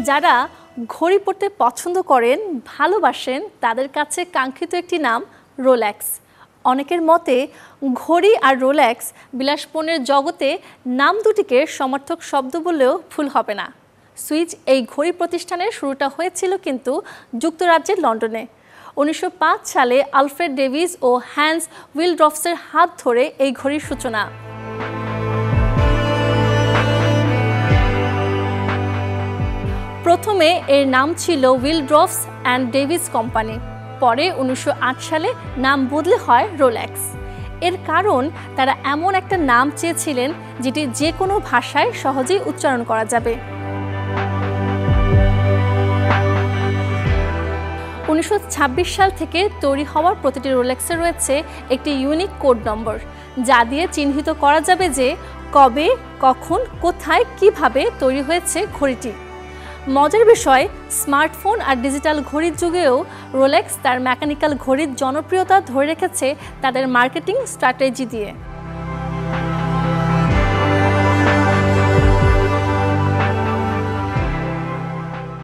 যারা ঘড়ি পরতে পছন্দ করেন, ভালোবাসেন, তাদের কাছে কাঙ্ক্ষিত একটি নাম রোলেক্স। অনেকের মতে ঘড়ি আর রোলেক্স বিলাসপণ্যের জগতে নাম দুটিকে সমর্থক শব্দ বললেও ভুল হবে না। সুইচ এই ঘড়ি প্রতিষ্ঠানের শুরুটা হয়েছিল কিন্তু যুক্তরাজ্যের লন্ডনে। 1905 সালে আলফ্রেড ডেভিস ও হ্যান্স উইলড্রফসের হাত ধরে এই ঘড়ির সূচনা। প্রথমে এর নাম ছিল উইলড্রফস অ্যান্ড ডেভিস কোম্পানি, পরে 1908 সালে নাম বদলে হয় রোলেক্স। এর কারণ তারা এমন একটা নাম চেয়েছিলেন যেটি যে কোনো ভাষায় সহজেই উচ্চারণ করা যাবে। 1926 সাল থেকে তৈরি হওয়ার প্রতিটি রোলেক্সে রয়েছে একটি ইউনিক কোড নম্বর, যা দিয়ে চিহ্নিত করা যাবে যে কবে, কখন, কোথায়, কিভাবে তৈরি হয়েছে ঘড়িটি। মজার বিষয়, স্মার্টফোন আর ডিজিটাল ঘড়ির যুগেও রোলেক্স তার মেকানিক্যাল ঘড়ির জনপ্রিয়তা ধরে রেখেছে তাদের মার্কেটিং স্ট্র্যাটেজি দিয়ে।